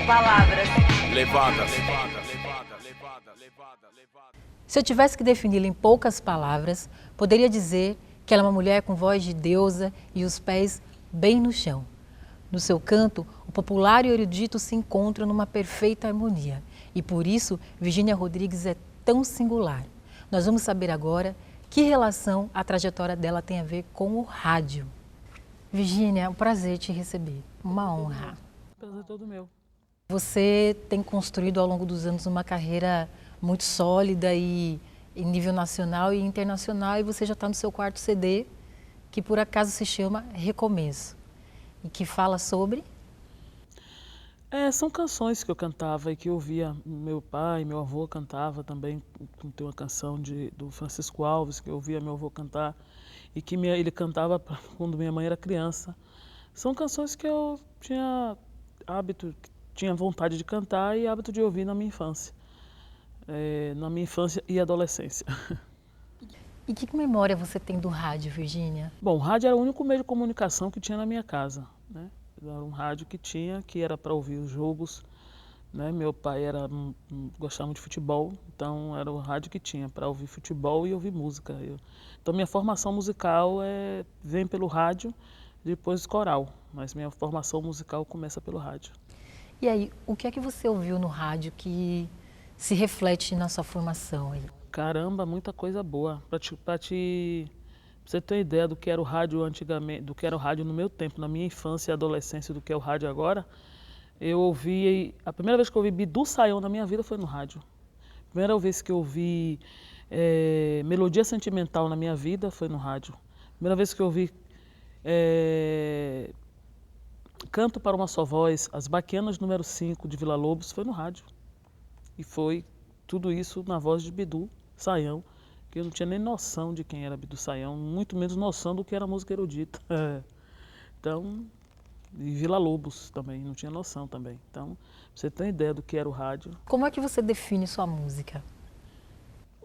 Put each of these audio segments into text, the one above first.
Palavras. Levadas. Se eu tivesse que defini-la em poucas palavras, poderia dizer que ela é uma mulher com voz de deusa e os pés bem no chão. No seu canto, o popular e o erudito se encontram numa perfeita harmonia. E por isso, Virgínia Rodrigues é tão singular. Nós vamos saber agora que relação a trajetória dela tem a ver com o rádio. Virgínia, é um prazer te receber. Uma honra. Prazer todo meu. Você tem construído ao longo dos anos uma carreira muito sólida e em nível nacional e internacional, e você já está no seu quarto CD, que por acaso se chama Recomeço, e que fala sobre... São canções que eu cantava e que eu ouvia meu pai, meu avô cantava também. Tem uma canção do Francisco Alves que eu ouvia meu avô cantar e que ele cantava quando minha mãe era criança. São canções que eu tinha vontade de cantar e hábito de ouvir na minha infância. Na minha infância e adolescência. E que memória você tem do rádio, Virgínia? Bom, o rádio era o único meio de comunicação que tinha na minha casa, né? Era um rádio que era para ouvir os jogos, né? Meu pai gostava muito de futebol, então era o rádio que tinha para ouvir futebol e ouvir música. Então minha formação musical vem pelo rádio, depois coral, mas minha formação musical começa pelo rádio. E aí, o que é que você ouviu no rádio que se reflete na sua formação aí? Caramba, muita coisa boa. Pra você ter uma ideia do que era o rádio antigamente, do que era o rádio no meu tempo, na minha infância e adolescência, do que é o rádio agora, a primeira vez que eu ouvi Bidu Sayão na minha vida foi no rádio. A primeira vez que eu ouvi Melodia Sentimental na minha vida foi no rádio. A primeira vez que eu ouvi Canto para uma Só Voz, As Baquianas número 5 de Vila Lobos, foi no rádio. E foi tudo isso na voz de Bidu Sayão, que eu não tinha nem noção de quem era Bidu Sayão, muito menos noção do que era música erudita. Então, e Vila Lobos também, não tinha noção também. Então, você tem ideia do que era o rádio. Como é que você define sua música?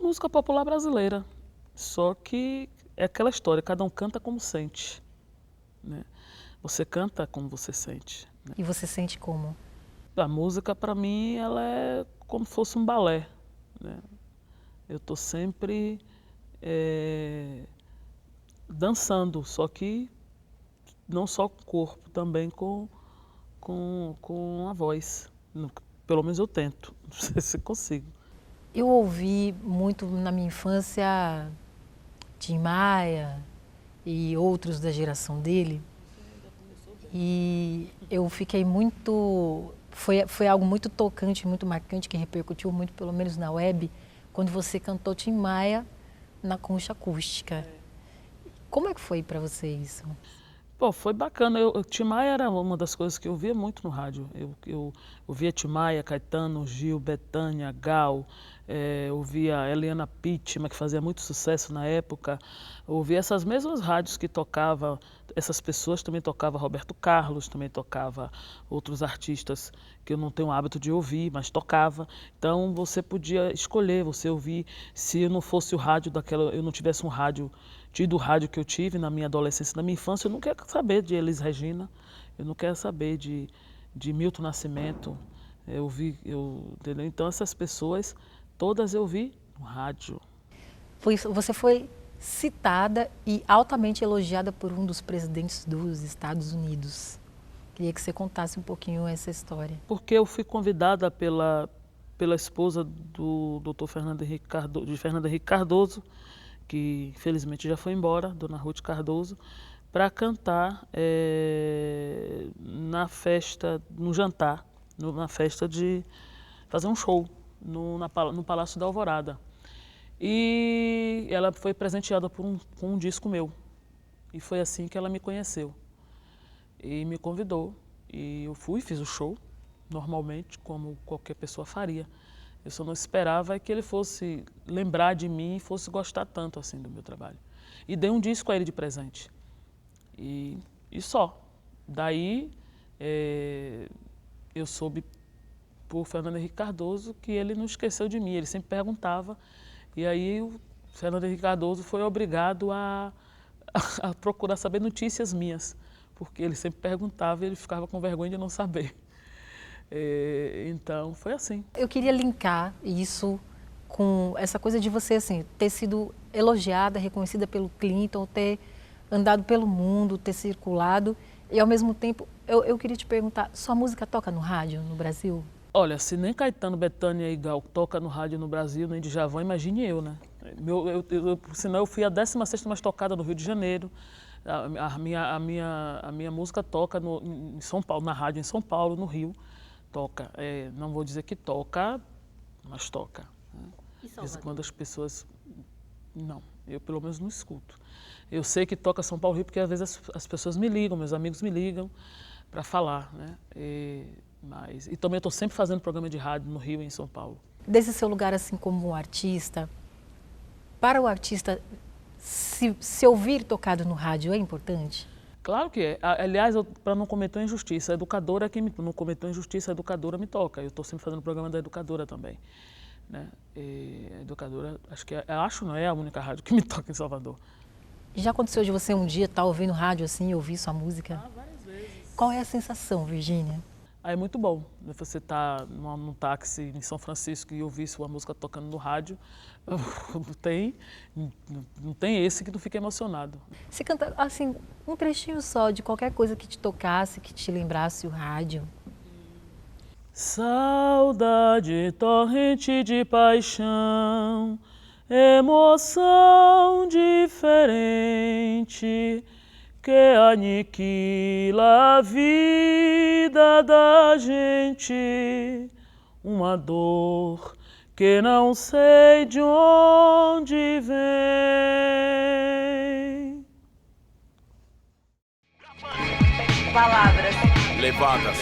Música popular brasileira, só que é aquela história, cada um canta como sente, né? Você canta como você sente. Né? E você sente como? A música, para mim, ela é como se fosse um balé, né? Eu estou sempre dançando, só que não só com o corpo, também com a voz. Pelo menos eu tento, não sei se consigo. Eu ouvi muito na minha infância Tim Maia e outros da geração dele, e eu fiquei muito... Foi algo muito tocante, muito marcante, que repercutiu muito, pelo menos na web, quando você cantou Tim Maia na concha acústica. Como é que foi para você isso? Pô, foi bacana. Tim Maia era uma das coisas que eu via muito no rádio. Eu ouvia Tim Maia, Caetano, Gil, Bethânia, Gal, ouvia Eliana Pittman, que fazia muito sucesso na época. Eu ouvia essas mesmas rádios que tocavam, essas pessoas também tocavam Roberto Carlos, também tocava outros artistas que eu não tenho o hábito de ouvir, mas tocava. Então você podia escolher, você ouvir. Se eu não fosse o rádio eu não tivesse um rádio, tido o rádio que eu tive na minha adolescência, na minha infância, eu não quero saber de Elis Regina, eu não quero saber de Milton Nascimento, entendeu? Então essas pessoas, todas eu vi no rádio. Você foi citada e altamente elogiada por um dos presidentes dos Estados Unidos. Queria que você contasse um pouquinho essa história. Porque eu fui convidada pela esposa do Dr. Fernando Henrique Cardoso, que infelizmente já foi embora, Dona Ruth Cardoso, para cantar na festa, no jantar, na festa de fazer um show no Palácio da Alvorada. E ela foi presenteada com um disco meu. E foi assim que ela me conheceu. E me convidou. E eu fui, fiz o show, normalmente, como qualquer pessoa faria. Eu só não esperava que ele fosse lembrar de mim e fosse gostar tanto assim do meu trabalho. E dei um disco a ele de presente. E só. Daí eu soube por Fernando Henrique Cardoso que ele não esqueceu de mim. Ele sempre perguntava. E aí o Fernando Henrique Cardoso foi obrigado a procurar saber notícias minhas. Porque ele sempre perguntava e ele ficava com vergonha de não saber. Então, foi assim. Eu queria linkar isso com essa coisa de você assim, ter sido elogiada, reconhecida pelo Clinton, ter andado pelo mundo, ter circulado e ao mesmo tempo eu queria te perguntar, sua música toca no rádio no Brasil? Olha, se nem Caetano, Bethânia e Gal toca no rádio no Brasil, nem Djavan, imagine eu, né? Senão eu fui a 16ª mais tocada no Rio de Janeiro. A minha música toca em São Paulo, na rádio em São Paulo, no Rio. Toca. Não vou dizer que toca, mas toca. Né? De vez em quando as pessoas... Não, eu pelo menos não escuto. Eu sei que toca São Paulo, Rio, porque às vezes as pessoas me ligam, meus amigos me ligam para falar, né? E também eu estou sempre fazendo programa de rádio no Rio e em São Paulo. Desse seu lugar assim como artista, para o artista se ouvir tocado no rádio é importante? Claro que é. Aliás, para não cometer injustiça, a educadora que não cometeu injustiça, a educadora me toca. Eu estou sempre fazendo programa da educadora também. Né? A educadora, não é a única rádio que me toca em Salvador. Já aconteceu de você um dia estar ouvindo rádio assim e ouvir sua música? Várias vezes. Qual é a sensação, Virgínia? É muito bom, né? Você tá num táxi em São Francisco e ouvir sua música tocando no rádio, não tem esse que não fica emocionado. Você canta assim um trechinho só de qualquer coisa que te tocasse, que te lembrasse o rádio. Saudade, torrente de paixão, emoção diferente que aniquila a vida da gente, uma dor que não sei de onde vem. Palavras levadas.